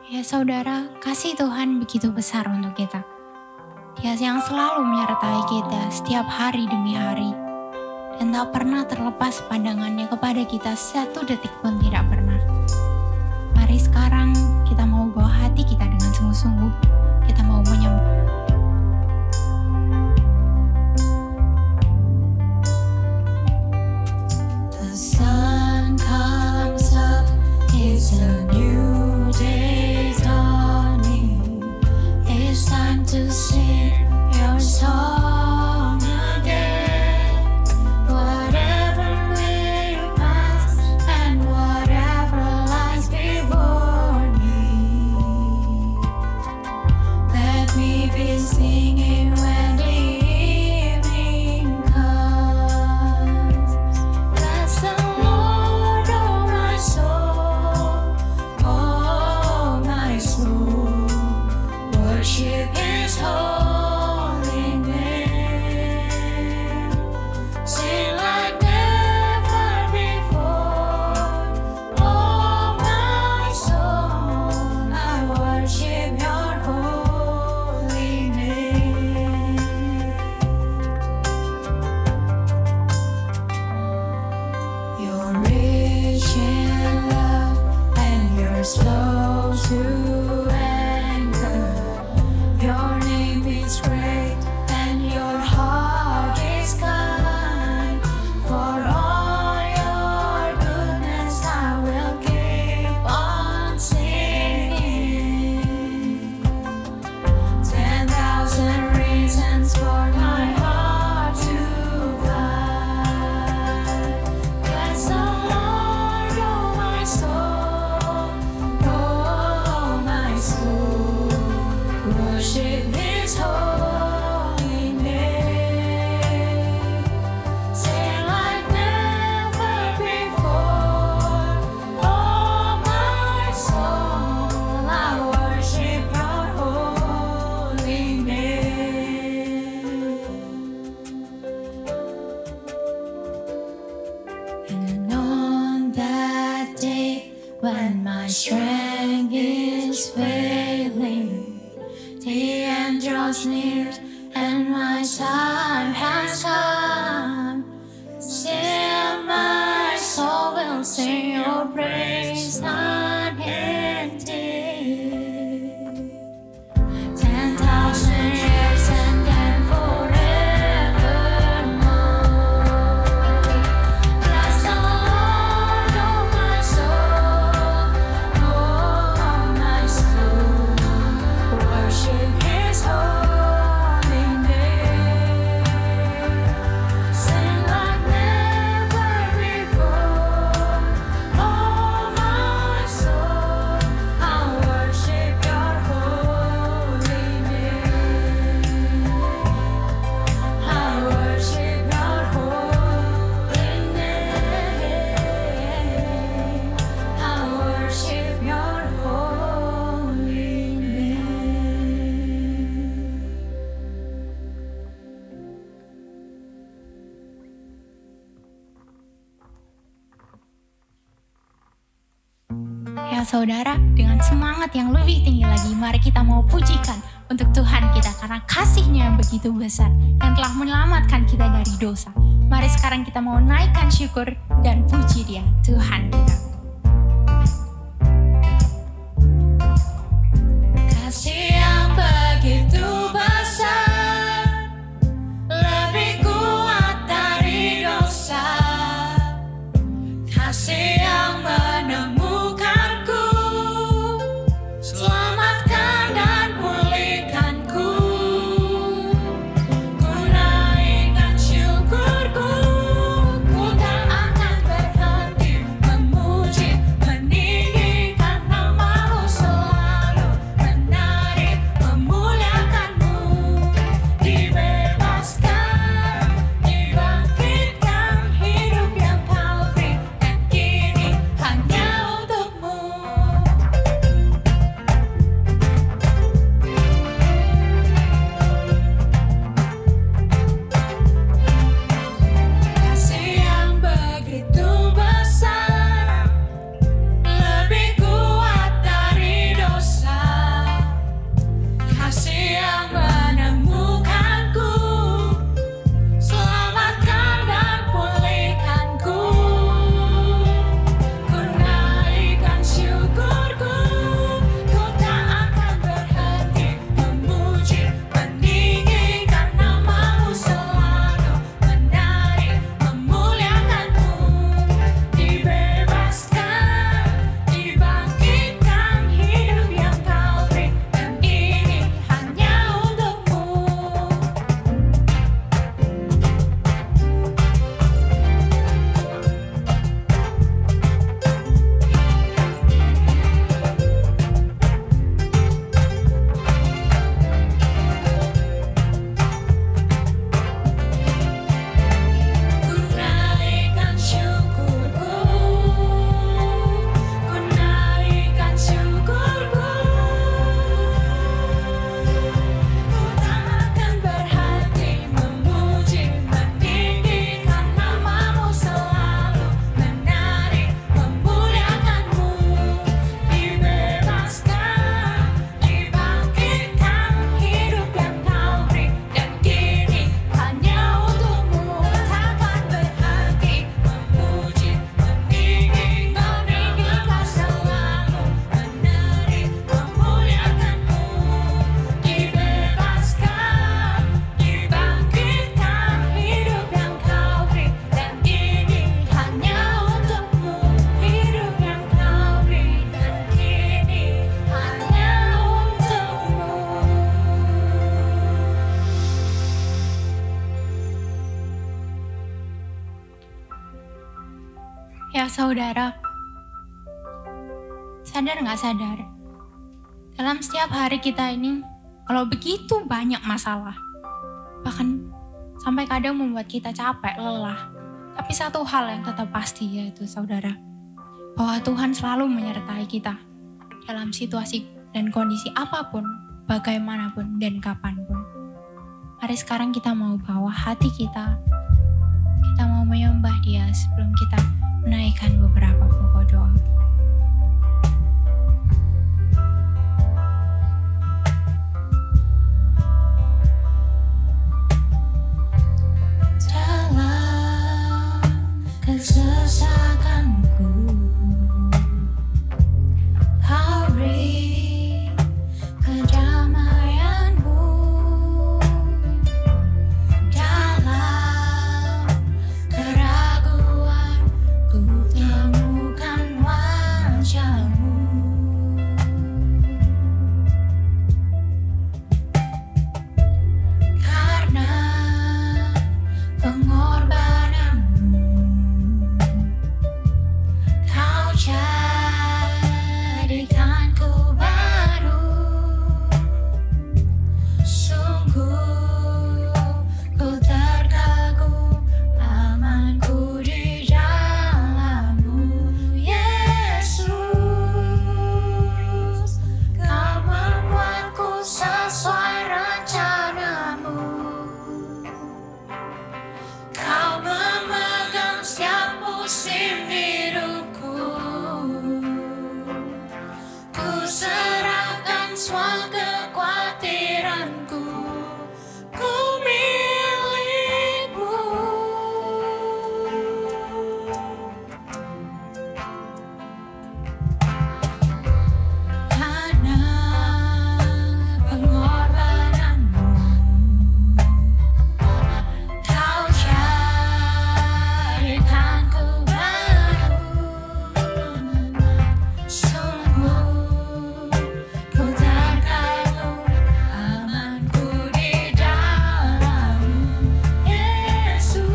Ya saudara, kasih Tuhan begitu besar untuk kita. Dia yang selalu menyertai kita setiap hari demi hari. Dan tak pernah terlepas pandangannya kepada kita satu detik pun tidak pernah. Mari sekarang kita mau bawa hati kita dengan sungguh-sungguh. Kita mau menyembah. The sun comes up, it's a new day's dawning. It's time to sing your song again. Whatever may pass and whatever lies before me, let me be singing when the evening comes. Bless the Lord, oh my soul, worship His holy name. Sing like never before, oh my soul, I worship Your holy name. You're rich in love and you're slow to anger. Your name is great and your heart is kind. For all your goodness I will keep on singing. 10,000 reasons for my heart to find. Bless the Lord, oh my soul, worship His holy name. Sing like never before, oh my soul, I worship Your holy name. And on that day when my strength is failing, the end draws near and my time has come. Still my soul will sing Your praise unending. 10,000 years and then forevermore. Bless the Lord, oh my soul, worship His holy name. Sing like never before, oh my soul, I worship Your holy name. I worship Your holy name. I worship Your holy name. Ya saudara, dengan semangat yang lebih tinggi lagi, mari kita mau pujikan untuk Tuhan kita karena kasih-Nya yang begitu besar yang telah menyelamatkan kita dari dosa. Mari sekarang kita mau naikkan syukur dan puji Dia, Tuhan kita. Kasih yang begitu besar, lebih kuat dari dosa. Kasih yang menemukanku, selamatkan dan pulihkanku. Ku naikkan syukurku, ku tak akan berhenti memuji, meninggikan nama-Mu selalu, menari, memuliakan-Mu. Dibebaskan, dibangkitkan hidup yang Kau beri, dan kini Ya saudara, sadar nggak sadar? Dalam setiap hari kita ini, kalau begitu banyak masalah, bahkan sampai kadang membuat kita capek, lelah. Tapi satu hal yang tetap pasti yaitu saudara, bahwa Tuhan selalu menyertai kita dalam situasi dan kondisi apapun, bagaimanapun dan kapanpun. Mari sekarang kita mau bawa hati kita mau menyembah Dia sebelum kita menaikkan beberapa pokok doa. Kesesakanku, Kau beri kedamaianmu. Dalam keraguan ku temukan wajah-Mu. Karena pengorbananmu, Kau jadikanku baru. Sungguh ku terkagum amanku di dalam-Mu, Yesus. Kau membuatku sesuai rencana-Mu. Kau memegang setiap musim hidupku. Ku serahkan semua kekhawatiranku. Ku milik-Mu. Karena pengorbananmu, Kau jadikanku baru. Sungguh ku terkagum amanku di dalam-Mu, Yesus.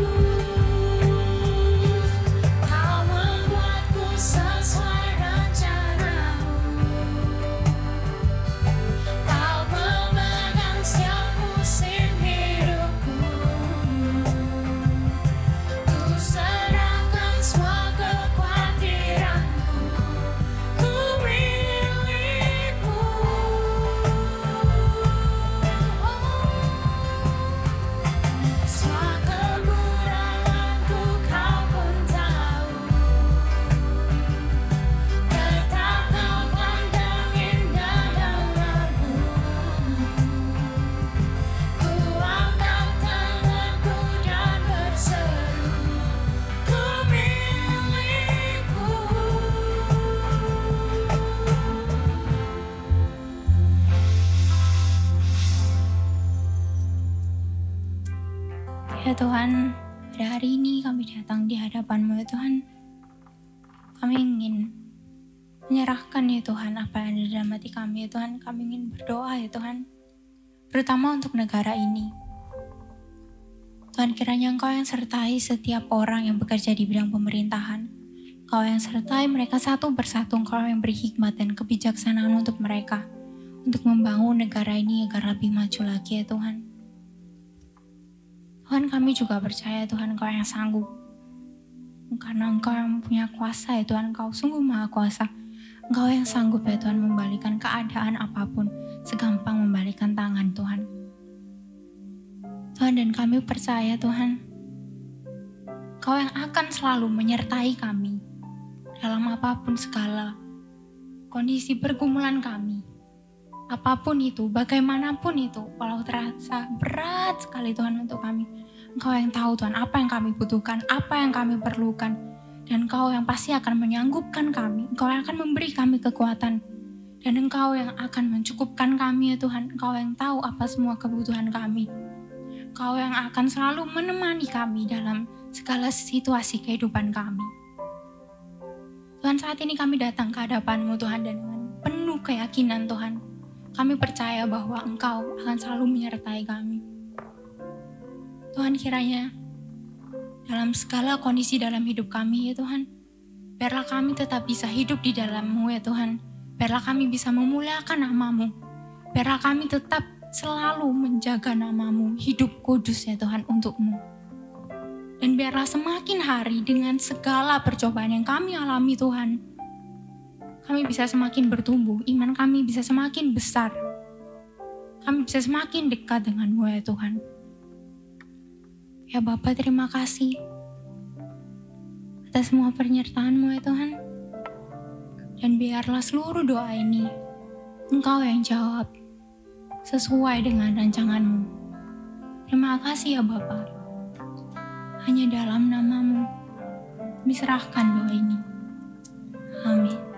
Kau membuatku sesuai rencana-Mu. Kau memegang setiap musim hidupku. Ku serahkan semua kekhawatiranku. Ku milik-Mu. Semua kekuranganku Kau pun tahu. Tetap Kau pandang indah dalam-Mu. Ku angkat tanganku dan berseru, Ku milik-Mu. Ya Tuhan, pada hari ini kami datang di hadapan-Mu ya Tuhan. Kami ingin menyerahkan ya Tuhan apa yang ada dalam hati kami ya Tuhan. Kami ingin berdoa ya Tuhan, terutama untuk negara ini. Tuhan, kiranya Engkau yang sertai setiap orang yang bekerja di bidang pemerintahan. Engkau yang sertai mereka satu persatu. Engkau yang beri hikmat dan kebijaksanaan untuk mereka, untuk membangun negara ini agar lebih maju lagi ya Tuhan. Tuhan, kami juga percaya Tuhan Engkau yang sanggup. Karena Engkau yang punya kuasa ya Tuhan, Engkau sungguh maha kuasa. Engkau yang sanggup ya Tuhan membalikan keadaan apapun, segampang membalikan tangan Tuhan. Tuhan, dan kami percaya Tuhan, Engkau yang akan selalu menyertai kami dalam apapun segala kondisi pergumulan kami. Apapun itu, bagaimanapun itu, walau terasa berat sekali Tuhan untuk kami, Engkau yang tahu Tuhan apa yang kami butuhkan, apa yang kami perlukan, dan Engkau yang pasti akan menyanggupkan kami. Engkau yang akan memberi kami kekuatan, dan Engkau yang akan mencukupkan kami ya Tuhan. Engkau yang tahu apa semua kebutuhan kami. Engkau yang akan selalu menemani kami dalam segala situasi kehidupan kami. Tuhan, saat ini kami datang ke hadapan-Mu Tuhan, dan dengan penuh keyakinan Tuhan, kami percaya bahwa Engkau akan selalu menyertai kami. Tuhan, kiranya dalam segala kondisi dalam hidup kami ya Tuhan, Biarlah kami tetap bisa hidup di dalam-Mu ya Tuhan. Biarlah kami bisa memuliakan nama-Mu. Biarlah kami tetap selalu menjaga nama-Mu, hidup kudus ya Tuhan untuk-Mu. Dan biarlah semakin hari dengan segala percobaan yang kami alami Tuhan, kami bisa semakin bertumbuh, iman kami bisa semakin besar. Kami bisa semakin dekat dengan-Mu ya Tuhan. Ya Bapa, terima kasih atas semua penyertaan-Mu ya Tuhan. Dan biarlah seluruh doa ini Engkau yang jawab sesuai dengan rancangan-Mu. Terima kasih ya Bapa. Hanya dalam nama-Mu kami serahkan doa ini. Amin.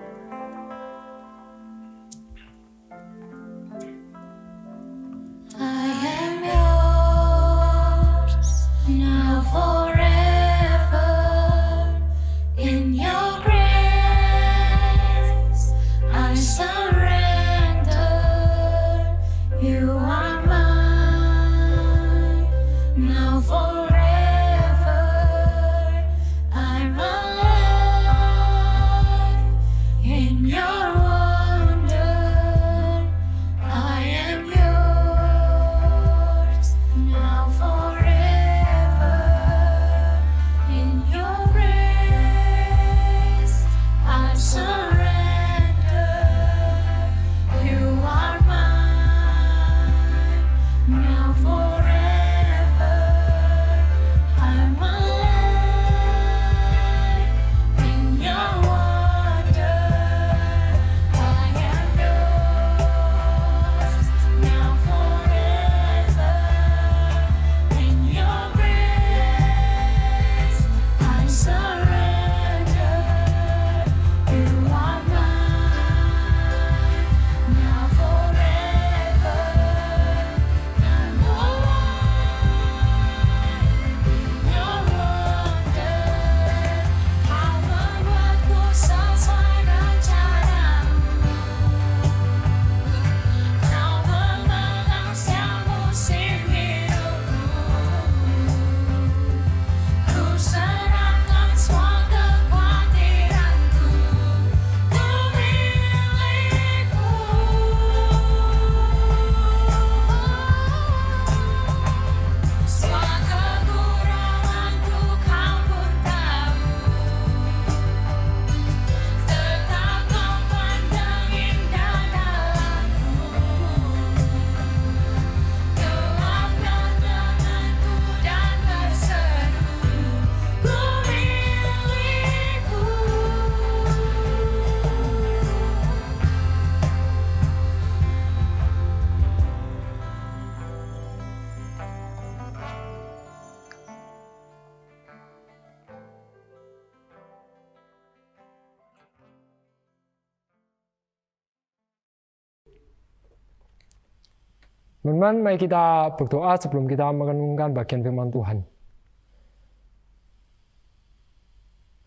Teman-teman, mari kita berdoa sebelum kita merenungkan bagian firman Tuhan.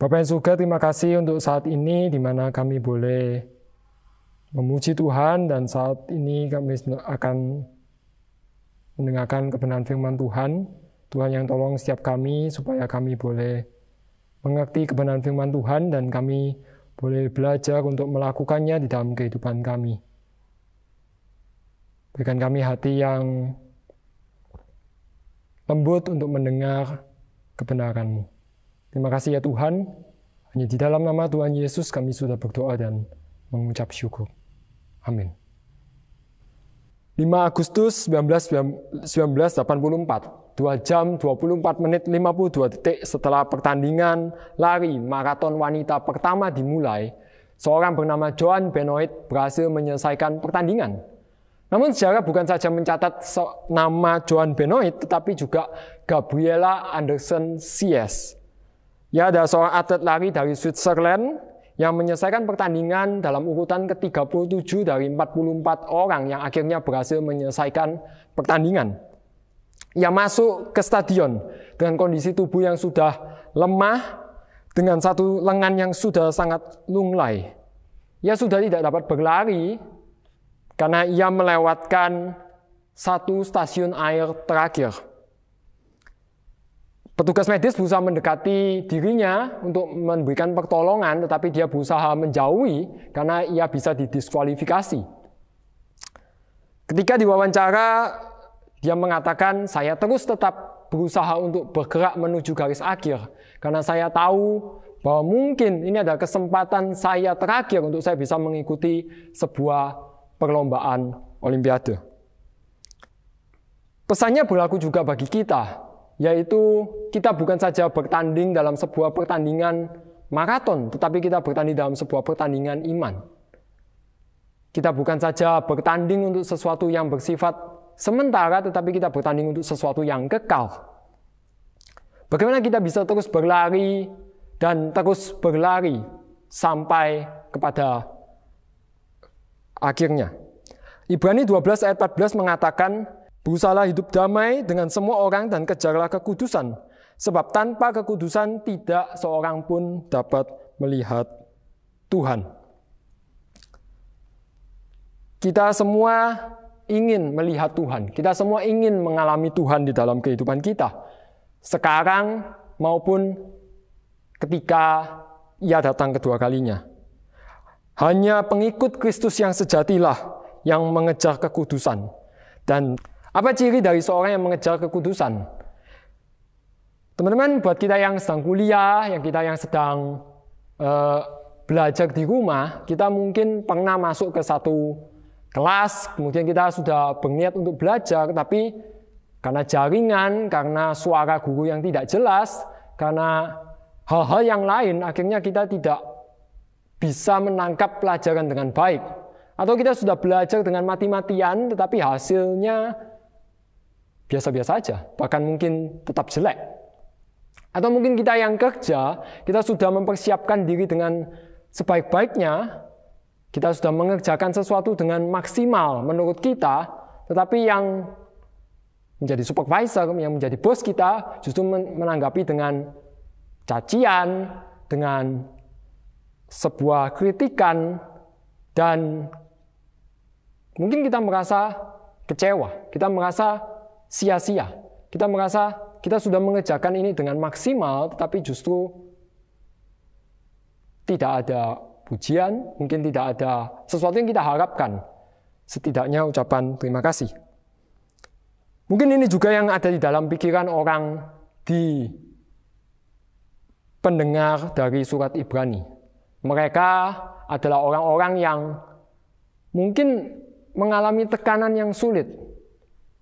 Bapa yang surga, terima kasih untuk saat ini di mana kami boleh memuji Tuhan, dan saat ini kami akan mendengarkan kebenaran firman Tuhan. Tuhan yang tolong setiap kami supaya kami boleh mengerti kebenaran firman Tuhan dan kami boleh belajar untuk melakukannya di dalam kehidupan kami. Berikan kami hati yang lembut untuk mendengar kebenaran-Mu. Terima kasih ya Tuhan. Hanya di dalam nama Tuhan Yesus kami sudah berdoa dan mengucap syukur. Amin. 5 Agustus 1984, 2 jam 24 menit 52 detik setelah pertandingan lari maraton wanita pertama dimulai, seorang bernama Joan Benoit berhasil menyelesaikan pertandingan. Namun sejarah bukan saja mencatat nama Joan Benoit, tetapi juga Gabriela Andersen Sies. Ia adalah seorang atlet lari dari Switzerland yang menyelesaikan pertandingan dalam urutan ke-37 dari 44 orang yang akhirnya berhasil menyelesaikan pertandingan. Ia masuk ke stadion dengan kondisi tubuh yang sudah lemah, dengan satu lengan yang sudah sangat lunglai. Ia sudah tidak dapat berlari karena ia melewatkan satu stasiun air terakhir. Petugas medis berusaha mendekati dirinya untuk memberikan pertolongan, tetapi dia berusaha menjauhi karena ia bisa didiskualifikasi. Ketika diwawancara, dia mengatakan, saya terus tetap berusaha untuk bergerak menuju garis akhir, karena saya tahu bahwa mungkin ini adalah kesempatan saya terakhir untuk saya bisa mengikuti sebuah perlombaan Olimpiade. Pesannya berlaku juga bagi kita, yaitu kita bukan saja bertanding dalam sebuah pertandingan maraton, tetapi kita bertanding dalam sebuah pertandingan iman. Kita bukan saja bertanding untuk sesuatu yang bersifat sementara, tetapi kita bertanding untuk sesuatu yang kekal. Bagaimana kita bisa terus berlari dan terus berlari sampai kepada akhirnya. Ibrani 12 ayat 14 mengatakan, berusahalah hidup damai dengan semua orang dan kejarlah kekudusan, sebab tanpa kekudusan tidak seorang pun dapat melihat Tuhan. Kita semua ingin melihat Tuhan. Kita semua ingin mengalami Tuhan di dalam kehidupan kita. Sekarang maupun ketika Ia datang kedua kalinya. Hanya pengikut Kristus yang sejatilah yang mengejar kekudusan. Dan apa ciri dari seorang yang mengejar kekudusan? Teman-teman, buat kita yang sedang kuliah, yang sedang belajar di rumah, kita mungkin pernah masuk ke satu kelas, kemudian kita sudah berniat untuk belajar, tapi karena jaringan, karena suara guru yang tidak jelas, karena hal-hal yang lain, akhirnya kita tidak bisa menangkap pelajaran dengan baik. Atau kita sudah belajar dengan mati-matian, tetapi hasilnya biasa-biasa aja, bahkan mungkin tetap jelek. Atau mungkin kita yang kerja, kita sudah mempersiapkan diri dengan sebaik-baiknya, kita sudah mengerjakan sesuatu dengan maksimal menurut kita, tetapi yang menjadi supervisor, yang menjadi bos kita justru menanggapi dengan cacian, dengan sebuah kritikan, dan mungkin kita merasa kecewa, kita merasa sia-sia, kita merasa kita sudah mengerjakan ini dengan maksimal, tetapi justru tidak ada pujian, mungkin tidak ada sesuatu yang kita harapkan, setidaknya ucapan terima kasih. Mungkin ini juga yang ada di dalam pikiran orang di pendengar dari surat Ibrani. Mereka adalah orang-orang yang mungkin mengalami tekanan yang sulit.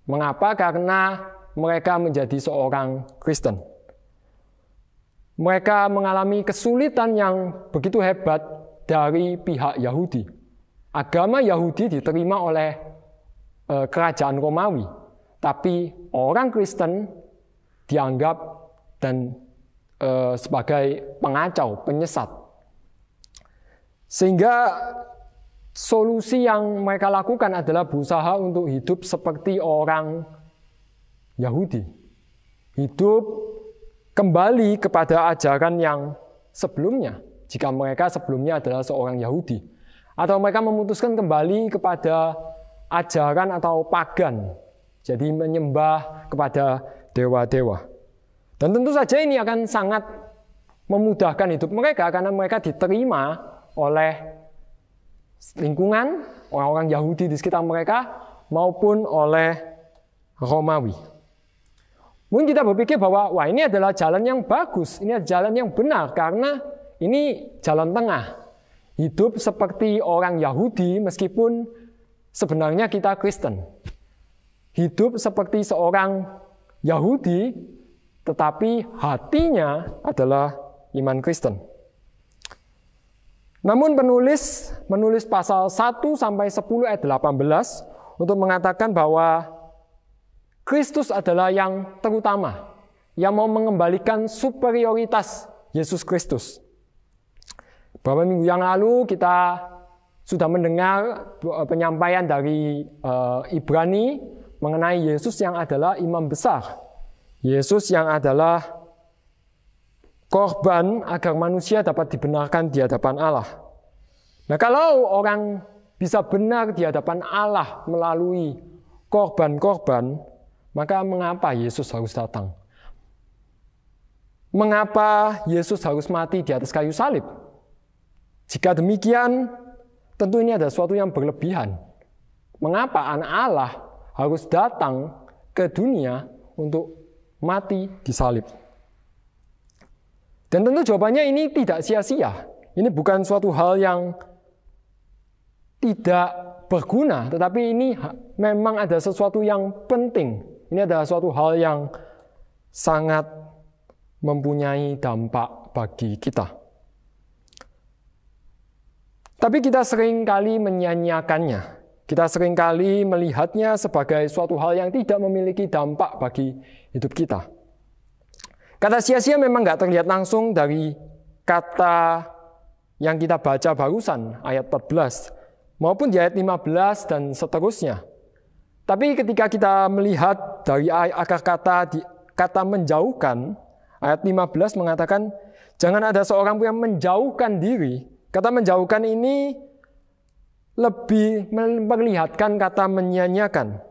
Mengapa? Karena mereka menjadi seorang Kristen. Mereka mengalami kesulitan yang begitu hebat dari pihak Yahudi. Agama Yahudi diterima oleh kerajaan Romawi, tapi orang Kristen dianggap dan sebagai pengacau, penyesat. Sehingga solusi yang mereka lakukan adalah berusaha untuk hidup seperti orang Yahudi. Hidup kembali kepada ajaran yang sebelumnya, jika mereka sebelumnya adalah seorang Yahudi. Atau mereka memutuskan kembali kepada ajaran atau pagan, jadi menyembah kepada dewa-dewa. Dan tentu saja ini akan sangat memudahkan hidup mereka, karena mereka diterima oleh lingkungan, orang-orang Yahudi di sekitar mereka, maupun oleh Romawi. Mungkin kita berpikir bahwa wah, ini adalah jalan yang bagus, ini adalah jalan yang benar, karena ini jalan tengah. Hidup seperti orang Yahudi meskipun sebenarnya kita Kristen. Hidup seperti seorang Yahudi tetapi hatinya adalah iman Kristen. Namun penulis pasal 1 sampai 10 ayat 18 untuk mengatakan bahwa Kristus adalah yang terutama, yang mau mengembalikan superioritas Yesus Kristus. Beberapa minggu yang lalu kita sudah mendengar penyampaian dari Ibrani mengenai Yesus yang adalah imam besar. Yesus yang adalah korban agar manusia dapat dibenarkan di hadapan Allah. Nah, kalau orang bisa benar di hadapan Allah melalui korban-korban, maka mengapa Yesus harus datang? mengapa Yesus harus mati di atas kayu salib? Jika demikian, tentu ini adalah sesuatu yang berlebihan. Mengapa anak Allah harus datang ke dunia untuk mati di salib? Dan tentu jawabannya ini tidak sia-sia. Ini bukan suatu hal yang tidak berguna, tetapi ini memang ada sesuatu yang penting. Ini adalah suatu hal yang sangat mempunyai dampak bagi kita. Tapi kita seringkali menyia-nyiakannya. Kita seringkali melihatnya sebagai suatu hal yang tidak memiliki dampak bagi hidup kita. Kata sia-sia memang nggak terlihat langsung dari kata yang kita baca barusan, ayat 14, maupun di ayat 15 dan seterusnya. Tapi ketika kita melihat dari akar kata menjauhkan, ayat 15 mengatakan, jangan ada seorang pun yang menjauhkan diri. Kata menjauhkan ini lebih memperlihatkan kata menyia-nyiakan.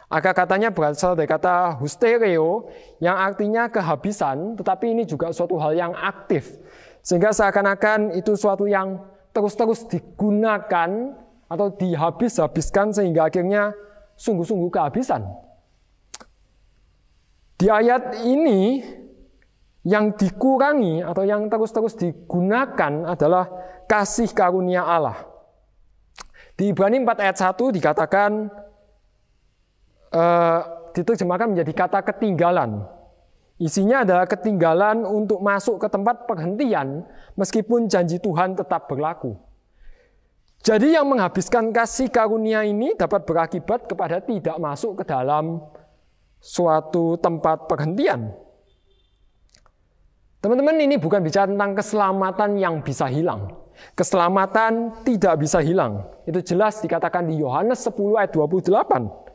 Akar katanya berasal dari kata hustereo yang artinya kehabisan, tetapi ini juga suatu hal yang aktif. Sehingga seakan-akan itu suatu yang terus-terus digunakan atau dihabis-habiskan sehingga akhirnya sungguh-sungguh kehabisan. Di ayat ini yang dikurangi atau yang terus-terus digunakan adalah kasih karunia Allah. Di Ibrani 4 ayat 1 dikatakan, diterjemahkan menjadi kata ketinggalan. Isinya adalah ketinggalan untuk masuk ke tempat perhentian meskipun janji Tuhan tetap berlaku. Jadi yang menghabiskan kasih karunia ini dapat berakibat kepada tidak masuk ke dalam suatu tempat perhentian. Teman-teman, ini bukan bicara tentang keselamatan yang bisa hilang. Keselamatan tidak bisa hilang. Itu jelas dikatakan di Yohanes 10 ayat 28.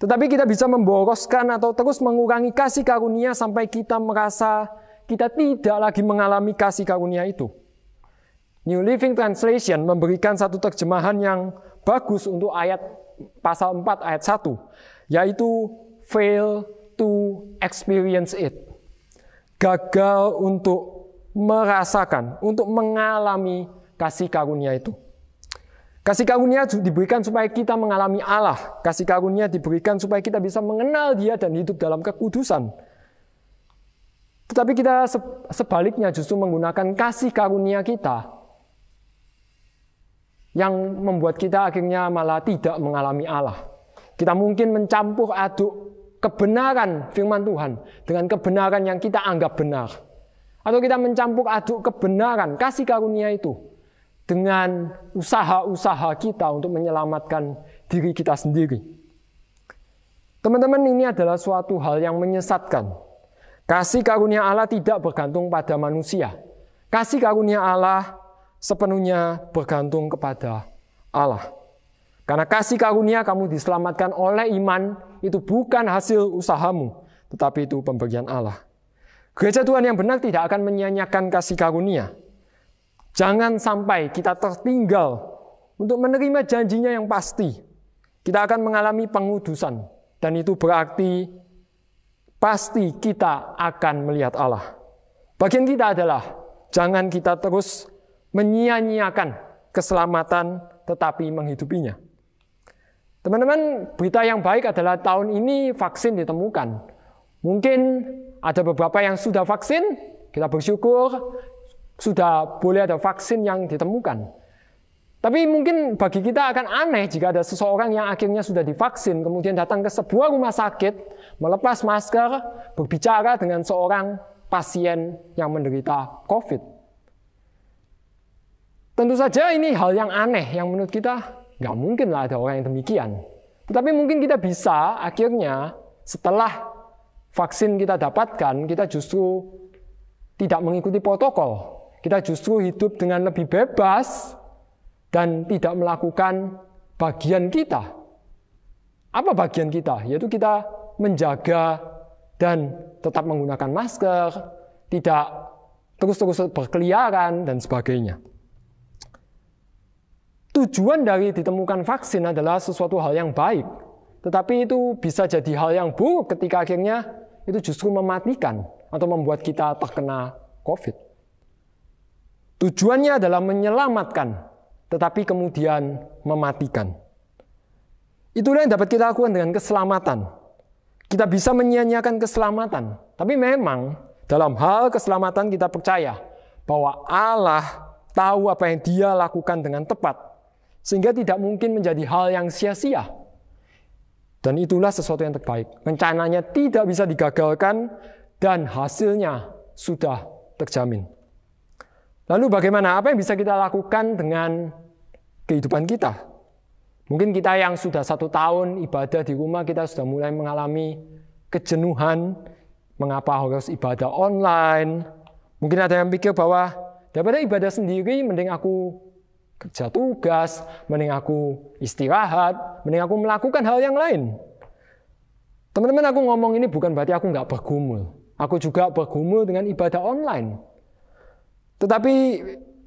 Tetapi kita bisa memboroskan atau terus mengurangi kasih karunia sampai kita merasa kita tidak lagi mengalami kasih karunia itu. New Living Translation memberikan satu terjemahan yang bagus untuk ayat pasal 4 ayat 1, yaitu fail to experience it. Gagal untuk merasakan, untuk mengalami kasih karunia itu. Kasih karunia diberikan supaya kita mengalami Allah. Kasih karunia diberikan supaya kita bisa mengenal Dia dan hidup dalam kekudusan. Tetapi kita sebaliknya justru menggunakan kasih karunia kita yang membuat kita akhirnya malah tidak mengalami Allah. Kita mungkin mencampur aduk kebenaran firman Tuhan dengan kebenaran yang kita anggap benar. Atau kita mencampur aduk kebenaran, kasih karunia itu dengan usaha-usaha kita untuk menyelamatkan diri kita sendiri. Teman-teman, ini adalah suatu hal yang menyesatkan. Kasih karunia Allah tidak bergantung pada manusia. Kasih karunia Allah sepenuhnya bergantung kepada Allah. Karena kasih karunia kamu diselamatkan oleh iman, itu bukan hasil usahamu, tetapi itu pemberian Allah. Gereja Tuhan yang benar tidak akan menyia-nyiakan kasih karunia. Jangan sampai kita tertinggal untuk menerima janjinya yang pasti. Kita akan mengalami pengudusan, dan itu berarti pasti kita akan melihat Allah. Bagian kita adalah jangan kita terus menyia-nyiakan keselamatan tetapi menghidupinya. Teman-teman, berita yang baik adalah tahun ini vaksin ditemukan. Mungkin ada beberapa yang sudah vaksin, kita bersyukur sudah boleh ada vaksin yang ditemukan. Tapi mungkin bagi kita akan aneh jika ada seseorang yang akhirnya sudah divaksin, kemudian datang ke sebuah rumah sakit, melepas masker, berbicara dengan seorang pasien yang menderita COVID. Tentu saja ini hal yang aneh, yang menurut kita nggak mungkin lah ada orang yang demikian. Tetapi mungkin kita bisa akhirnya setelah vaksin kita dapatkan, kita justru tidak mengikuti protokol. Kita justru hidup dengan lebih bebas dan tidak melakukan bagian kita. Apa bagian kita? Yaitu kita menjaga dan tetap menggunakan masker, tidak terus-terus berkeliaran, dan sebagainya. Tujuan dari ditemukan vaksin adalah sesuatu hal yang baik. Tetapi itu bisa jadi hal yang buruk ketika akhirnya itu justru mematikan atau membuat kita terkena COVID. Tujuannya adalah menyelamatkan, tetapi kemudian mematikan. Itulah yang dapat kita lakukan dengan keselamatan. Kita bisa menyia-nyiakan keselamatan. Tapi memang dalam hal keselamatan kita percaya bahwa Allah tahu apa yang Dia lakukan dengan tepat. Sehingga tidak mungkin menjadi hal yang sia-sia. Dan itulah sesuatu yang terbaik. Rencananya tidak bisa digagalkan dan hasilnya sudah terjamin. Lalu bagaimana? Apa yang bisa kita lakukan dengan kehidupan kita? Mungkin kita yang sudah 1 tahun ibadah di rumah, kita sudah mulai mengalami kejenuhan. Mengapa harus ibadah online? Mungkin ada yang pikir bahwa daripada ibadah sendiri, mending aku kerja tugas, mending aku istirahat, mending aku melakukan hal yang lain. Teman-teman, aku ngomong ini bukan berarti aku nggak bergumul. Aku juga bergumul dengan ibadah online. Tetapi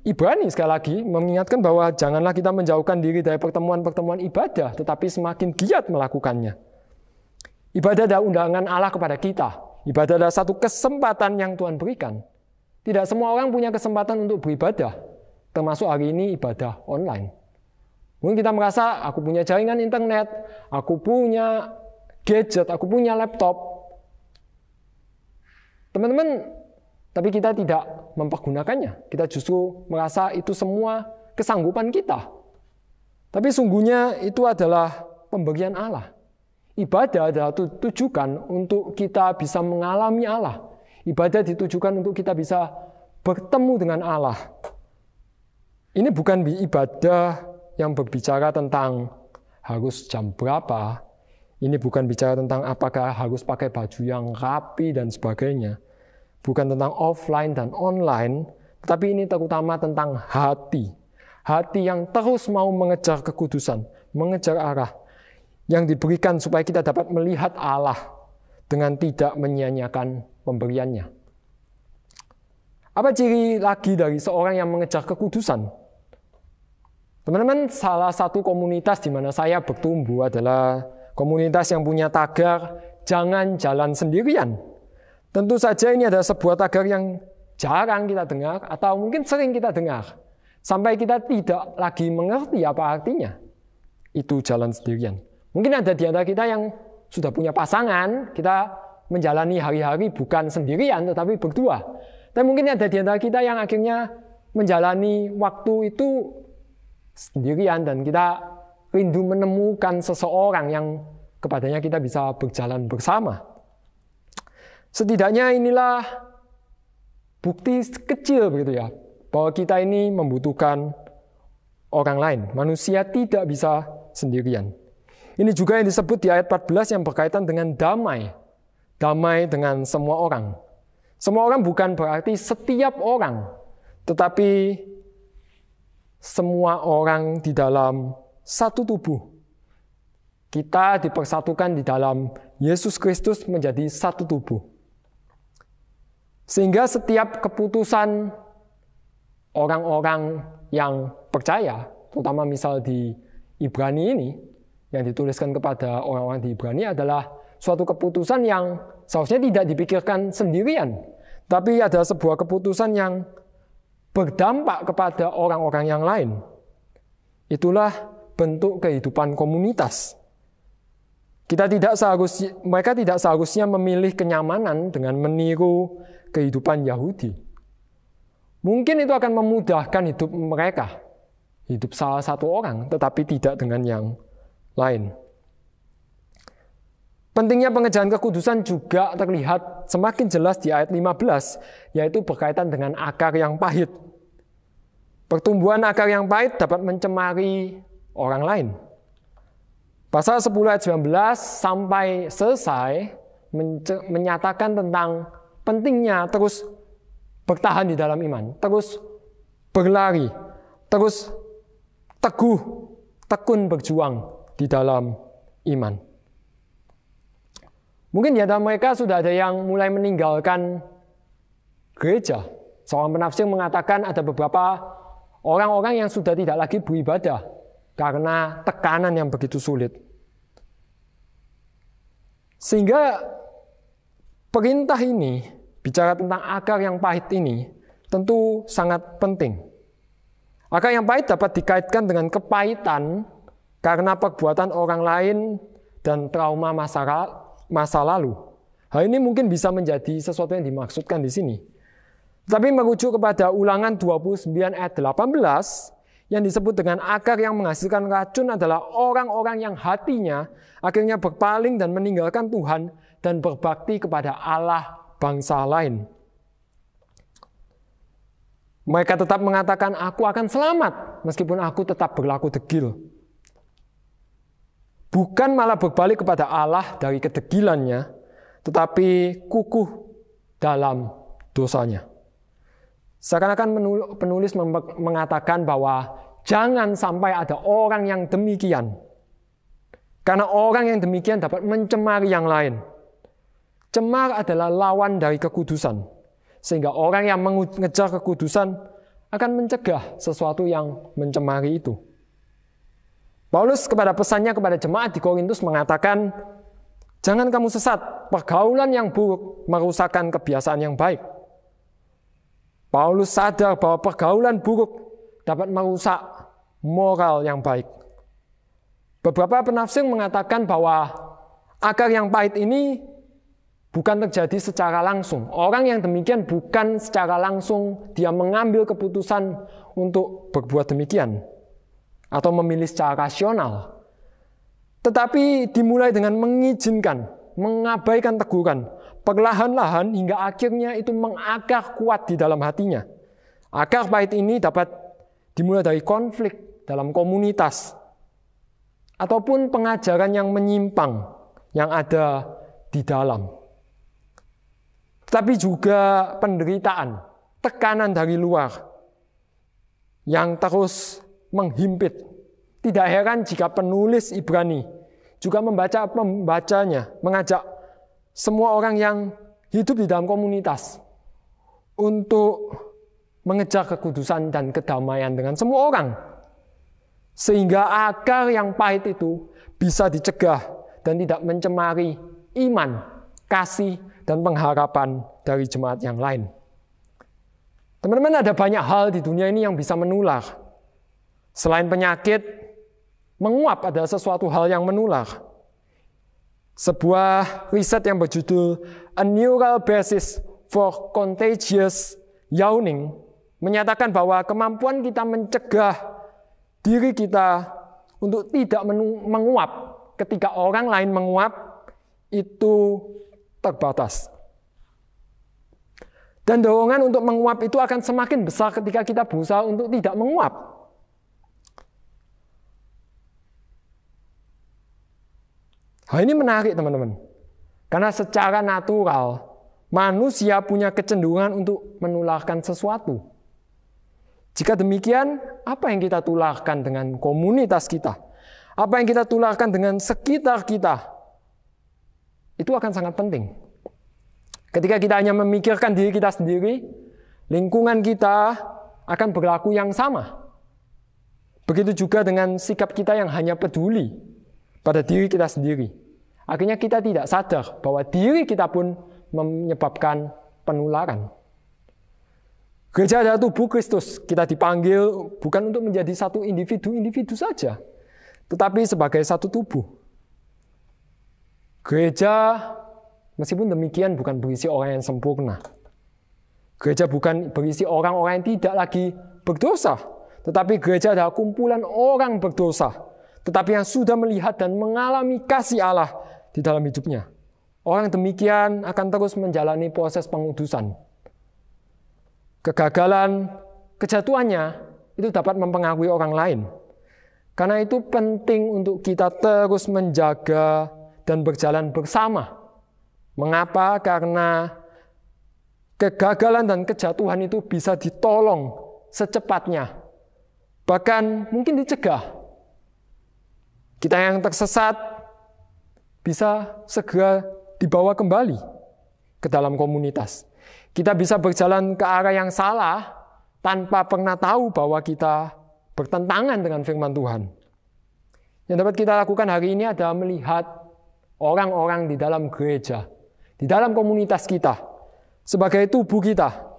Ibrani sekali lagi mengingatkan bahwa janganlah kita menjauhkan diri dari pertemuan-pertemuan ibadah, tetapi semakin giat melakukannya. Ibadah adalah undangan Allah kepada kita. Ibadah adalah satu kesempatan yang Tuhan berikan. Tidak semua orang punya kesempatan untuk beribadah, termasuk hari ini ibadah online. Mungkin kita merasa, aku punya jaringan internet, aku punya gadget, aku punya laptop. Teman-teman, tapi kita tidak mempergunakannya. Kita justru merasa itu semua kesanggupan kita. Tapi sungguhnya itu adalah pemberian Allah. Ibadah adalah ditujukan untuk kita bisa mengalami Allah. Ibadah ditujukan untuk kita bisa bertemu dengan Allah. Ini bukan ibadah yang berbicara tentang harus jam berapa. Ini bukan bicara tentang apakah harus pakai baju yang rapi dan sebagainya. Bukan tentang offline dan online, tapi ini terutama tentang hati. Hati yang terus mau mengejar kekudusan, mengejar arah. Yang diberikan supaya kita dapat melihat Allah dengan tidak menyia-nyiakan pemberiannya. Apa ciri lagi dari seorang yang mengejar kekudusan? Teman-teman, salah satu komunitas di mana saya bertumbuh adalah komunitas yang punya tagar, jangan jalan sendirian. Tentu saja ini adalah sebuah tagar yang jarang kita dengar atau mungkin sering kita dengar. Sampai kita tidak lagi mengerti apa artinya. Itu jalan sendirian. Mungkin ada di antara kita yang sudah punya pasangan, kita menjalani hari-hari bukan sendirian tetapi berdua. Tapi mungkin ada di antara kita yang akhirnya menjalani waktu itu sendirian dan kita rindu menemukan seseorang yang kepadanya kita bisa berjalan bersama. Setidaknya inilah bukti kecil begitu ya, bahwa kita ini membutuhkan orang lain. Manusia tidak bisa sendirian. Ini juga yang disebut di ayat 14 yang berkaitan dengan damai. Damai dengan semua orang. Semua orang bukan berarti setiap orang, tetapi semua orang di dalam satu tubuh. Kita dipersatukan di dalam Yesus Kristus menjadi satu tubuh. Sehingga setiap keputusan orang-orang yang percaya, terutama misal di Ibrani ini, yang dituliskan kepada orang-orang di Ibrani adalah suatu keputusan yang seharusnya tidak dipikirkan sendirian, tapi ada sebuah keputusan yang berdampak kepada orang-orang yang lain. Itulah bentuk kehidupan komunitas. Mereka tidak seharusnya memilih kenyamanan dengan meniru kehidupan Yahudi. Mungkin itu akan memudahkan hidup mereka, hidup salah satu orang, tetapi tidak dengan yang lain. Pentingnya pengejaran kekudusan juga terlihat semakin jelas di ayat 15, yaitu berkaitan dengan akar yang pahit. Pertumbuhan akar yang pahit dapat mencemari orang lain. Pasal 10 ayat 19 sampai selesai menyatakan tentang pentingnya terus bertahan di dalam iman, terus berlari, terus tekun berjuang di dalam iman. Mungkin di antara mereka sudah ada yang mulai meninggalkan gereja. Seorang penafsir mengatakan ada beberapa orang-orang yang sudah tidak lagi beribadah karena tekanan yang begitu sulit. Sehingga perintah ini bicara tentang akar yang pahit ini tentu sangat penting. Akar yang pahit dapat dikaitkan dengan kepahitan karena perbuatan orang lain dan trauma masa lalu. Hal ini mungkin bisa menjadi sesuatu yang dimaksudkan di sini. Tapi merujuk kepada Ulangan 29 ayat 18 yang disebut dengan akar yang menghasilkan racun adalah orang-orang yang hatinya akhirnya berpaling dan meninggalkan Tuhan dan berbakti kepada Allah bangsa lain. Mereka tetap mengatakan, aku akan selamat meskipun aku tetap berlaku degil. Bukan malah berbalik kepada Allah dari kedegilannya, tetapi kukuh dalam dosanya. Seakan-akan penulis mengatakan bahwa jangan sampai ada orang yang demikian. Karena orang yang demikian dapat mencemari yang lain. Cemar adalah lawan dari kekudusan. Sehingga orang yang mengejar kekudusan akan mencegah sesuatu yang mencemari itu. Paulus kepada pesannya kepada jemaat di Korintus mengatakan, jangan kamu sesat, pergaulan yang buruk merusakkan kebiasaan yang baik. Paulus sadar bahwa pergaulan buruk dapat merusak moral yang baik. Beberapa penafsir mengatakan bahwa akar yang pahit ini bukan terjadi secara langsung. Orang yang demikian bukan secara langsung dia mengambil keputusan untuk berbuat demikian atau memilih secara rasional. Tetapi dimulai dengan mengizinkan, mengabaikan teguran, perlahan-lahan hingga akhirnya itu mengakar kuat di dalam hatinya. Akar pahit ini dapat dimulai dari konflik dalam komunitas ataupun pengajaran yang menyimpang yang ada di dalam. Tetapi juga penderitaan, tekanan dari luar yang terus menghimpit. Tidak heran jika penulis Ibrani juga pembacanya mengajak semua orang yang hidup di dalam komunitas untuk mengejar kekudusan dan kedamaian dengan semua orang. Sehingga akar yang pahit itu bisa dicegah dan tidak mencemari iman, kasih, dan pengharapan dari jemaat yang lain. Teman-teman, ada banyak hal di dunia ini yang bisa menular. Selain penyakit, menguap adalah sesuatu hal yang menular. Sebuah riset yang berjudul A Neural Basis for Contagious Yawning menyatakan bahwa kemampuan kita mencegah diri kita untuk tidak menguap ketika orang lain menguap itu terbatas. Dan dorongan untuk menguap itu akan semakin besar ketika kita berusaha untuk tidak menguap. Hal ini menarik teman-teman, karena secara natural manusia punya kecenderungan untuk menularkan sesuatu. Jika demikian, apa yang kita tularkan dengan komunitas kita? Apa yang kita tularkan dengan sekitar kita? Itu akan sangat penting. Ketika kita hanya memikirkan diri kita sendiri, lingkungan kita akan berlaku yang sama. Begitu juga dengan sikap kita yang hanya peduli pada diri kita sendiri. Akhirnya kita tidak sadar bahwa diri kita pun menyebabkan penularan. Gereja adalah tubuh Kristus. Kita dipanggil bukan untuk menjadi satu individu saja, tetapi sebagai satu tubuh. Gereja, meskipun demikian, bukan berisi orang yang sempurna. Gereja bukan berisi orang-orang yang tidak lagi berdosa, tetapi gereja adalah kumpulan orang berdosa, tetapi yang sudah melihat dan mengalami kasih Allah di dalam hidupnya. Orang demikian akan terus menjalani proses pengudusan. Kegagalan, kejatuhannya itu dapat mempengaruhi orang lain. Karena itu penting untuk kita terus menjaga dan berjalan bersama. Mengapa? Karena kegagalan dan kejatuhan itu bisa ditolong secepatnya. Bahkan mungkin dicegah. Kita yang tersesat bisa segera dibawa kembali ke dalam komunitas. Kita bisa berjalan ke arah yang salah tanpa pernah tahu bahwa kita bertentangan dengan firman Tuhan. Yang dapat kita lakukan hari ini adalah melihat orang-orang di dalam gereja, di dalam komunitas kita, sebagai tubuh kita.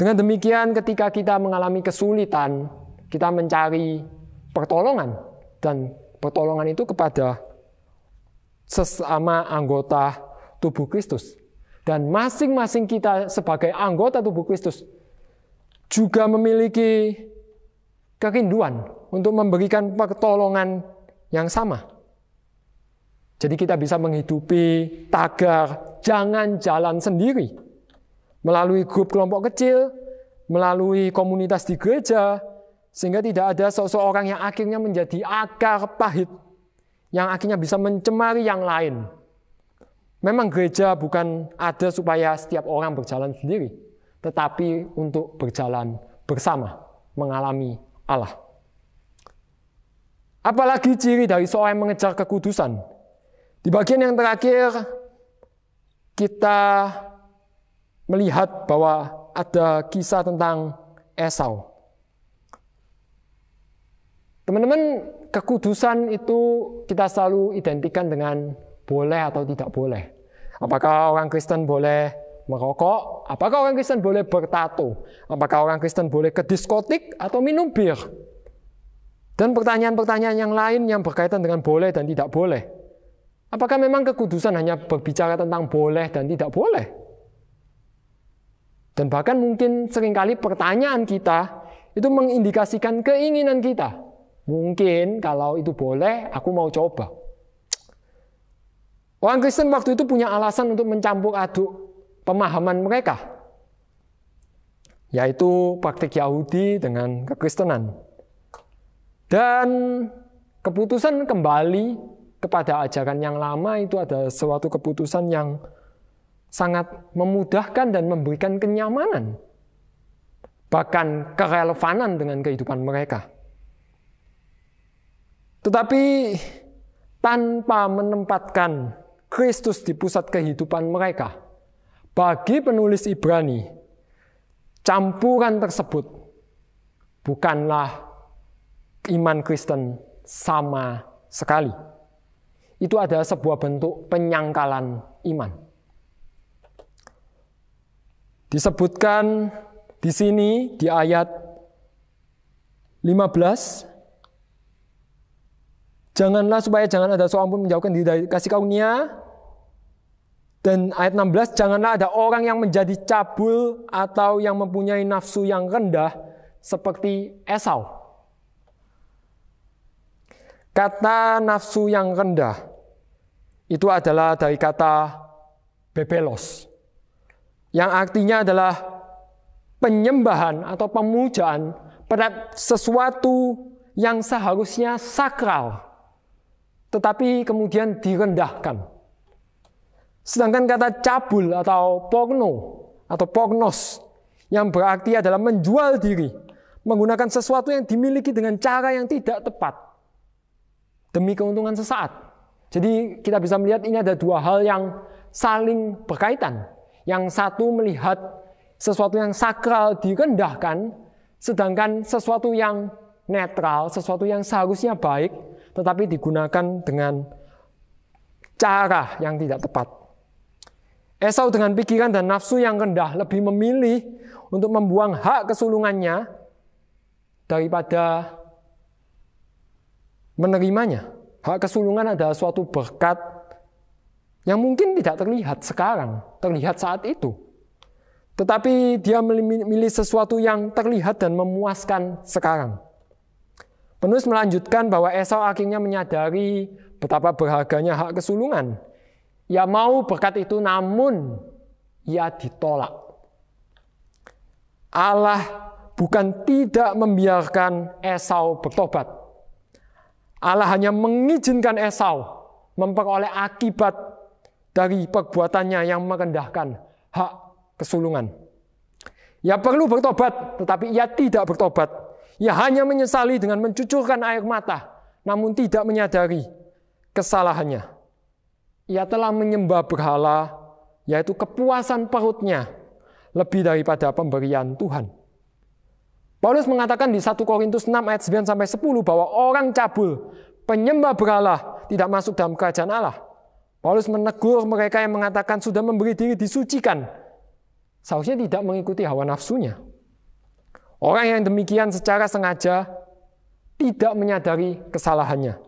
Dengan demikian ketika kita mengalami kesulitan, kita mencari pertolongan. Dan pertolongan itu kepada sesama anggota tubuh Kristus. Dan masing-masing kita sebagai anggota tubuh Kristus juga memiliki kerinduan untuk memberikan pertolongan yang sama. Jadi kita bisa menghidupi tagar jangan jalan sendiri. Melalui grup kelompok kecil, melalui komunitas di gereja, sehingga tidak ada seseorang yang akhirnya menjadi akar pahit, yang akhirnya bisa mencemari yang lain. Memang gereja bukan ada supaya setiap orang berjalan sendiri, tetapi untuk berjalan bersama, mengalami Allah. Apalagi ciri dari seorang yang mengejar kekudusan. Di bagian yang terakhir, kita melihat bahwa ada kisah tentang Esau. Teman-teman, kekudusan itu kita selalu identikan dengan boleh atau tidak boleh. Apakah orang Kristen boleh merokok? Apakah orang Kristen boleh bertato? Apakah orang Kristen boleh ke diskotik atau minum bir? Dan pertanyaan-pertanyaan yang lain yang berkaitan dengan boleh dan tidak boleh. Apakah memang kekudusan hanya berbicara tentang boleh dan tidak boleh? Dan bahkan mungkin seringkali pertanyaan kita itu mengindikasikan keinginan kita. Mungkin kalau itu boleh, aku mau coba. Orang Kristen waktu itu punya alasan untuk mencampur aduk pemahaman mereka, yaitu praktik Yahudi dengan kekristenan. Dan keputusan kembali kepada ajaran yang lama itu ada suatu keputusan yang sangat memudahkan dan memberikan kenyamanan, bahkan kerelevanan dengan kehidupan mereka. Tetapi tanpa menempatkan Kristus di pusat kehidupan mereka, bagi penulis Ibrani, campuran tersebut bukanlah iman Kristen sama sekali. Itu adalah sebuah bentuk penyangkalan iman. Disebutkan di sini di ayat 15, supaya jangan ada seorang pun menjauhkan diri dari kasih karunia. Dan ayat 16, janganlah ada orang yang menjadi cabul atau yang mempunyai nafsu yang rendah seperti Esau. Kata nafsu yang rendah itu adalah dari kata bebelos, yang artinya adalah penyembahan atau pemujaan pada sesuatu yang seharusnya sakral, tetapi kemudian direndahkan. Sedangkan kata cabul atau porno atau pornos, yang berarti adalah menjual diri, menggunakan sesuatu yang dimiliki dengan cara yang tidak tepat, demi keuntungan sesaat. Jadi kita bisa melihat ini ada dua hal yang saling berkaitan. Yang satu melihat sesuatu yang sakral direndahkan, sedangkan sesuatu yang netral, sesuatu yang seharusnya baik, tetapi digunakan dengan cara yang tidak tepat. Esau dengan pikiran dan nafsu yang rendah lebih memilih untuk membuang hak kesulungannya daripada menerimanya. Hak kesulungan adalah suatu berkat yang mungkin tidak terlihat sekarang, terlihat saat itu. Tetapi dia memilih sesuatu yang terlihat dan memuaskan sekarang. Penulis melanjutkan bahwa Esau akhirnya menyadari betapa berharganya hak kesulungan. Ia mau berkat itu, namun ia ditolak. Allah bukan tidak membiarkan Esau bertobat. Allah hanya mengizinkan Esau memperoleh akibat dari perbuatannya yang merendahkan hak kesulungan. Ia perlu bertobat, tetapi ia tidak bertobat. Ia hanya menyesali dengan mencucurkan air mata, namun tidak menyadari kesalahannya. Ia telah menyembah berhala, yaitu kepuasan perutnya, lebih daripada pemberian Tuhan. Paulus mengatakan di 1 Korintus 6 ayat 9-10 bahwa orang cabul, penyembah berhala tidak masuk dalam kerajaan Allah. Paulus menegur mereka yang mengatakan sudah memberi diri disucikan seharusnya tidak mengikuti hawa nafsunya. Orang yang demikian secara sengaja tidak menyadari kesalahannya.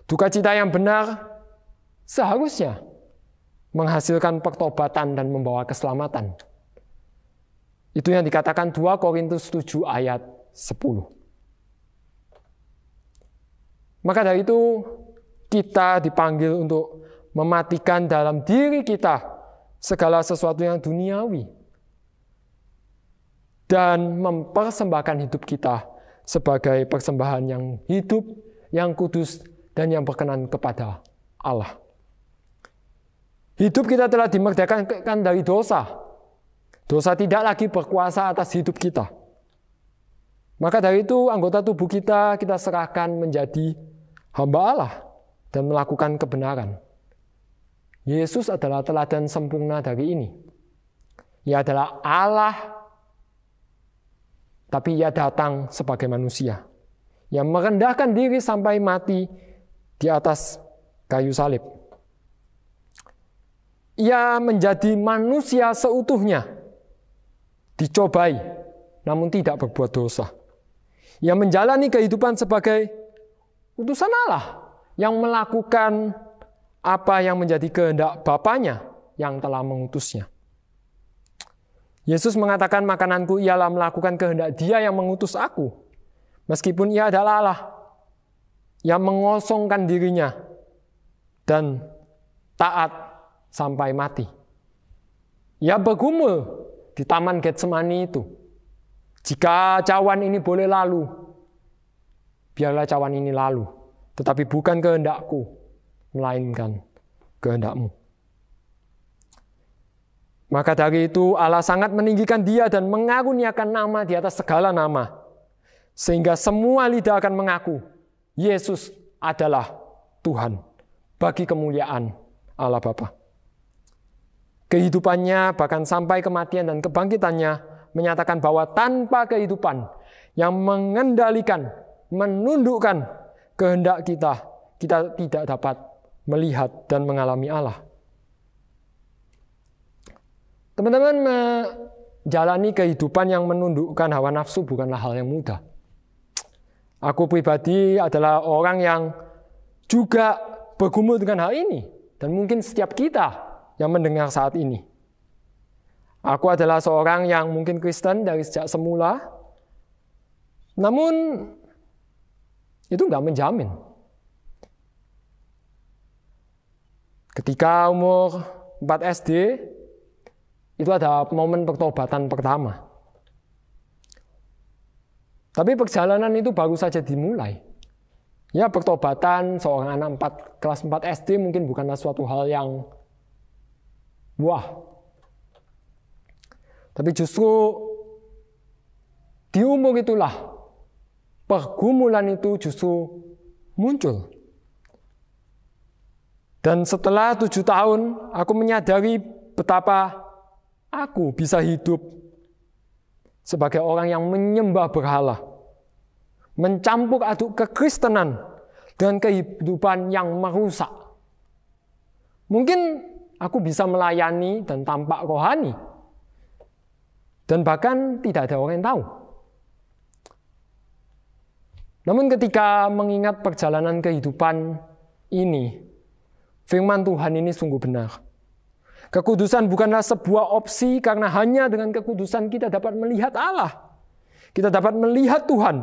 Duka cita yang benar seharusnya menghasilkan pertobatan dan membawa keselamatan. Itu yang dikatakan 2 Korintus 7 ayat 10. Maka dari itu kita dipanggil untuk mematikan dalam diri kita segala sesuatu yang duniawi dan mempersembahkan hidup kita sebagai persembahan yang hidup, yang kudus, dan yang berkenan kepada Allah. Hidup kita telah dimerdekakan dari dosa. Dosa tidak lagi berkuasa atas hidup kita. Maka dari itu anggota tubuh kita serahkan menjadi hamba Allah dan melakukan kebenaran. Yesus adalah teladan sempurna dari ini. Ia adalah Allah, tapi ia datang sebagai manusia yang merendahkan diri sampai mati di atas kayu salib. Ia menjadi manusia seutuhnya, dicobai, namun tidak berbuat dosa. Ia menjalani kehidupan sebagai utusan Allah yang melakukan apa yang menjadi kehendak Bapanya yang telah mengutusnya. Yesus mengatakan, makananku ialah melakukan kehendak Dia yang mengutus aku. Meskipun Ia adalah Allah yang mengosongkan dirinya dan taat sampai mati. Ia bergumul di Taman Getsemani itu. Jika cawan ini boleh lalu, biarlah cawan ini lalu. Tetapi bukan kehendakku, melainkan kehendakmu. Maka dari itu Allah sangat meninggikan Dia dan mengaruniakan nama di atas segala nama. Sehingga semua lidah akan mengaku, Yesus adalah Tuhan, bagi kemuliaan Allah Bapa. Kehidupannya bahkan sampai kematian dan kebangkitannya menyatakan bahwa tanpa kehidupan yang mengendalikan, menundukkan kehendak kita, kita tidak dapat melihat dan mengalami Allah. Teman-teman, menjalani kehidupan yang menundukkan hawa nafsu bukanlah hal yang mudah. Aku pribadi adalah orang yang juga bergumul dengan hal ini. Dan mungkin setiap kita yang mendengar saat ini. Aku adalah seorang yang mungkin Kristen dari sejak semula. Namun, itu nggak menjamin. Ketika umur 4 SD, itu ada momen pertobatan pertama. Tapi perjalanan itu baru saja dimulai. Ya, pertobatan seorang anak kelas 4 SD mungkin bukanlah suatu hal yang wah. Tapi justru di umur itulah pergumulan itu justru muncul. Dan setelah 7 tahun, aku menyadari betapa aku bisa hidup sebagai orang yang menyembah berhala, mencampur aduk kekristenan dengan kehidupan yang merusak. Mungkin aku bisa melayani dan tampak rohani, dan bahkan tidak ada orang yang tahu. Namun ketika mengingat perjalanan kehidupan ini, firman Tuhan ini sungguh benar. Kekudusan bukanlah sebuah opsi, karena hanya dengan kekudusan kita dapat melihat Allah. Kita dapat melihat Tuhan.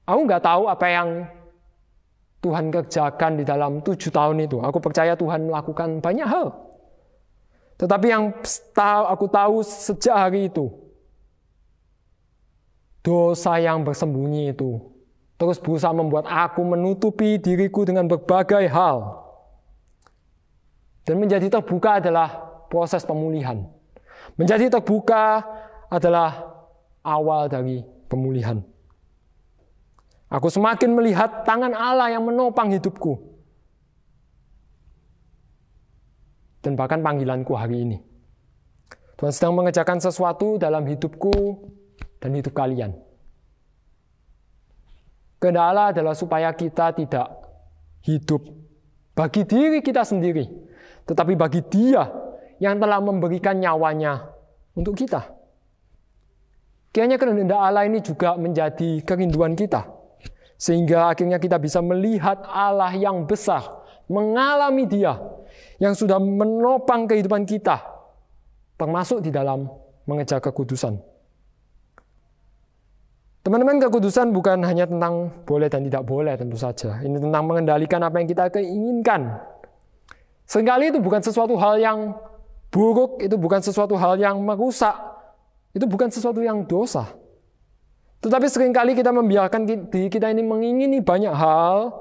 Aku nggak tahu apa yang Tuhan kerjakan di dalam 7 tahun itu. Aku percaya Tuhan melakukan banyak hal. Tetapi yang aku tahu sejak hari itu, dosa yang bersembunyi itu terus berusaha membuat aku menutupi diriku dengan berbagai hal. Dan menjadi terbuka adalah proses pemulihan. Menjadi terbuka adalah awal dari pemulihan. Aku semakin melihat tangan Allah yang menopang hidupku. Dan bahkan panggilanku hari ini. Tuhan sedang mengerjakan sesuatu dalam hidupku dan hidup kalian. Kehendak Allah adalah supaya kita tidak hidup bagi diri kita sendiri, tetapi bagi Dia yang telah memberikan nyawanya untuk kita. Kiranya kehendak Allah ini juga menjadi kerinduan kita, sehingga akhirnya kita bisa melihat Allah yang besar, mengalami Dia yang sudah menopang kehidupan kita, termasuk di dalam mengejar kekudusan. Teman-teman, kekudusan bukan hanya tentang boleh dan tidak boleh tentu saja. Ini tentang mengendalikan apa yang kita inginkan. Seringkali itu bukan sesuatu hal yang buruk, itu bukan sesuatu hal yang merusak, itu bukan sesuatu yang dosa. Tetapi seringkali kita membiarkan diri kita ini mengingini banyak hal.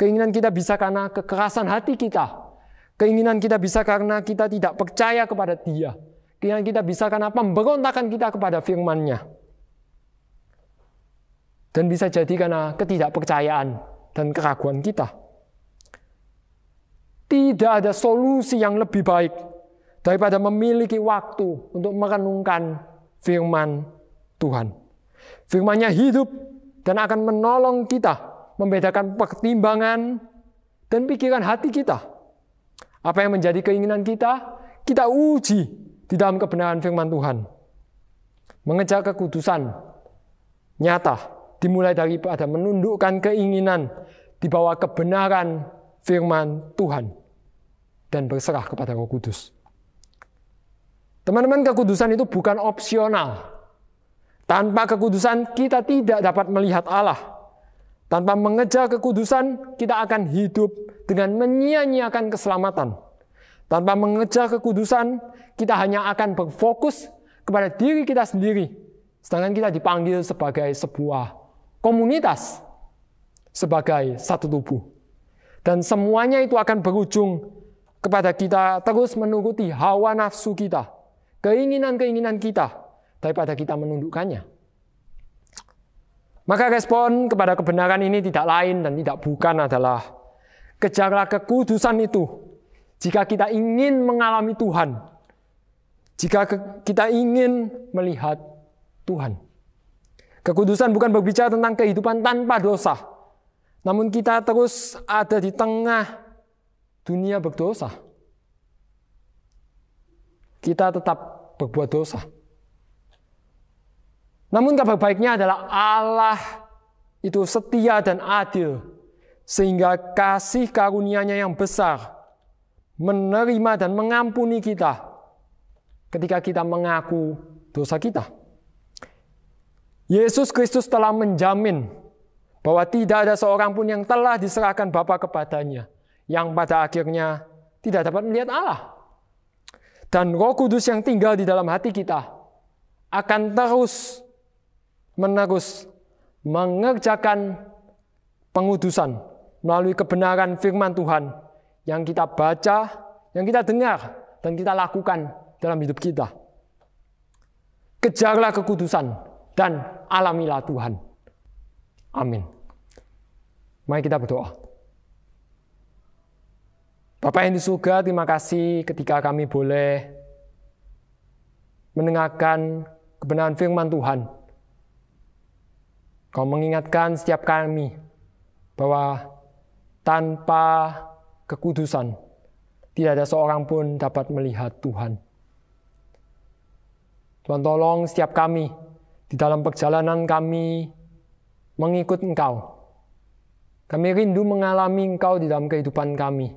Keinginan kita bisa karena kekerasan hati kita. Keinginan kita bisa karena kita tidak percaya kepada Dia. Keinginan kita bisa karena pemberontakan kita kepada firman-Nya. Dan bisa jadi karena ketidakpercayaan dan keraguan kita. Tidak ada solusi yang lebih baik daripada memiliki waktu untuk merenungkan firman Tuhan. Firman-Nya hidup dan akan menolong kita membedakan pertimbangan dan pikiran hati kita. Apa yang menjadi keinginan kita, kita uji di dalam kebenaran firman Tuhan. Mengejar kekudusan nyata dimulai daripada menundukkan keinginan di bawah kebenaran firman Tuhan dan berserah kepada Roh Kudus. Teman-teman, kekudusan itu bukan opsional. Tanpa kekudusan kita tidak dapat melihat Allah. Tanpa mengejar kekudusan kita akan hidup dengan menyia-nyiakan keselamatan. Tanpa mengejar kekudusan kita hanya akan berfokus kepada diri kita sendiri. Sedangkan kita dipanggil sebagai sebuah komunitas, sebagai satu tubuh. Dan semuanya itu akan berujung kepada kita terus menuruti hawa nafsu kita, keinginan-keinginan kita, daripada kita menundukkannya. Maka respon kepada kebenaran ini tidak lain dan tidak bukan adalah kejarlah kekudusan itu jika kita ingin mengalami Tuhan, jika kita ingin melihat Tuhan. Kekudusan bukan berbicara tentang kehidupan tanpa dosa. Namun kita terus ada di tengah dunia berdosa. Kita tetap berbuat dosa. Namun kabar baiknya adalah Allah itu setia dan adil. Sehingga kasih karunia-Nya yang besar menerima dan mengampuni kita ketika kita mengaku dosa kita. Yesus Kristus telah menjamin bahwa tidak ada seorang pun yang telah diserahkan Bapa kepadanya yang pada akhirnya tidak dapat melihat Allah. Dan Roh Kudus yang tinggal di dalam hati kita akan terus-menerus mengerjakan pengudusan melalui kebenaran firman Tuhan yang kita baca, yang kita dengar, dan kita lakukan dalam hidup kita. Kejarlah kekudusan dan alamilah Tuhan. Amin. Mari kita berdoa. Bapa yang di surga, terima kasih ketika kami boleh mendengarkan kebenaran firman Tuhan. Kau mengingatkan setiap kami bahwa tanpa kekudusan tidak ada seorang pun dapat melihat Tuhan. Tuhan, tolong setiap kami di dalam perjalanan kami mengikut Engkau. Kami rindu mengalami Engkau di dalam kehidupan kami.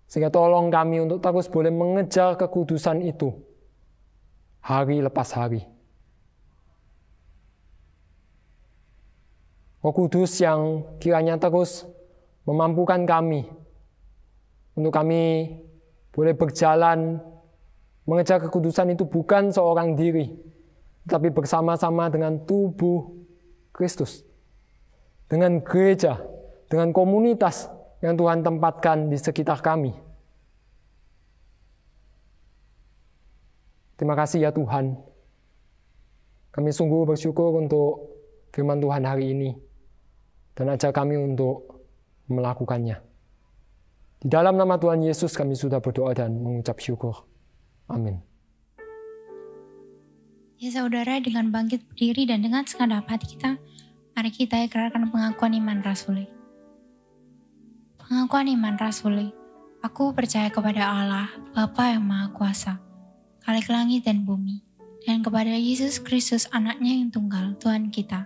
Sehingga tolong kami untuk terus boleh mengejar kekudusan itu hari lepas hari. Roh Kudus yang kiranya terus memampukan kami untuk kami boleh berjalan mengejar kekudusan itu bukan seorang diri, tetapi bersama-sama dengan tubuh Kristus, dengan gereja, dengan komunitas yang Tuhan tempatkan di sekitar kami. Terima kasih ya Tuhan. Kami sungguh bersyukur untuk firman Tuhan hari ini dan ajak kami untuk melakukannya. Di dalam nama Tuhan Yesus kami sudah berdoa dan mengucap syukur. Amin. Ya saudara, dengan bangkit berdiri dan dengan segenap hati kita, mari kita ikrarkan pengakuan iman rasuli. Pengakuan iman rasuli. Aku percaya kepada Allah, Bapa yang Maha Kuasa, Khalik langit dan bumi, dan kepada Yesus Kristus anaknya yang tunggal, Tuhan kita,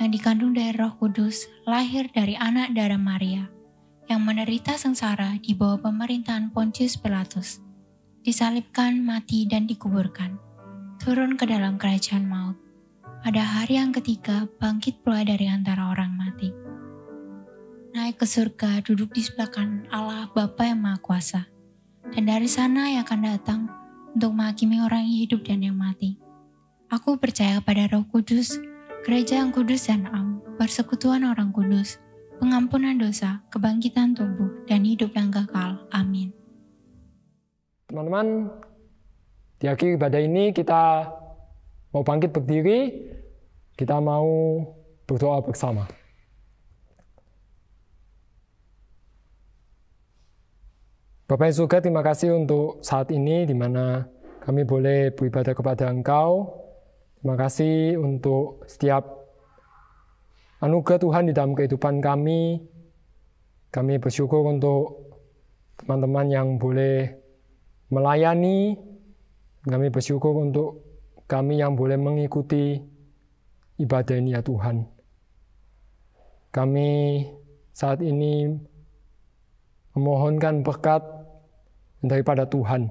yang dikandung dari Roh Kudus, lahir dari anak darah Maria, yang menderita sengsara di bawah pemerintahan Pontius Pilatus, disalibkan, mati, dan dikuburkan, turun ke dalam kerajaan maut. Pada hari yang ketiga, bangkit pula dari antara orang mati. Naik ke surga, duduk di sebelah kanan Allah Bapa yang Maha Kuasa. Dan dari sana yang akan datang untuk menghakimi orang yang hidup dan yang mati. Aku percaya pada Roh Kudus, gereja yang kudus dan am, persekutuan orang kudus, pengampunan dosa, kebangkitan tubuh, dan hidup yang kekal. Amin. Teman-teman, di akhir ibadah ini kita mau bangkit berdiri, kita mau berdoa bersama. Bapak yang surga, terima kasih untuk saat ini di mana kami boleh beribadah kepada Engkau. Terima kasih untuk setiap anugerah Tuhan di dalam kehidupan kami. Kami bersyukur untuk teman-teman yang boleh melayani. Kami bersyukur untuk kami yang boleh mengikuti ibadah ini ya Tuhan. Kami saat ini memohonkan berkat daripada Tuhan.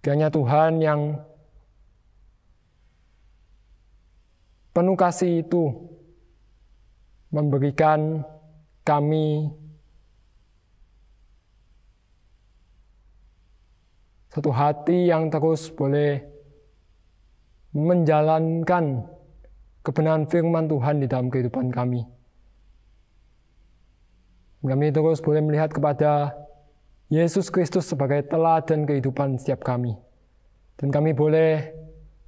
Kiranya Tuhan yang penuh kasih itu memberikan kami satu hati yang terus boleh menjalankan kebenaran firman Tuhan di dalam kehidupan kami. Kami terus boleh melihat kepada Yesus Kristus sebagai teladan kehidupan setiap kami. Dan kami boleh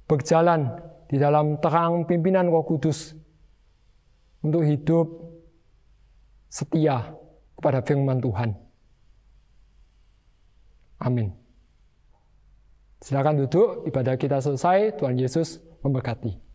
berjalan di dalam terang pimpinan Roh Kudus untuk hidup setia kepada firman Tuhan. Amin. Silakan duduk, ibadah kita selesai. Tuhan Yesus memberkati.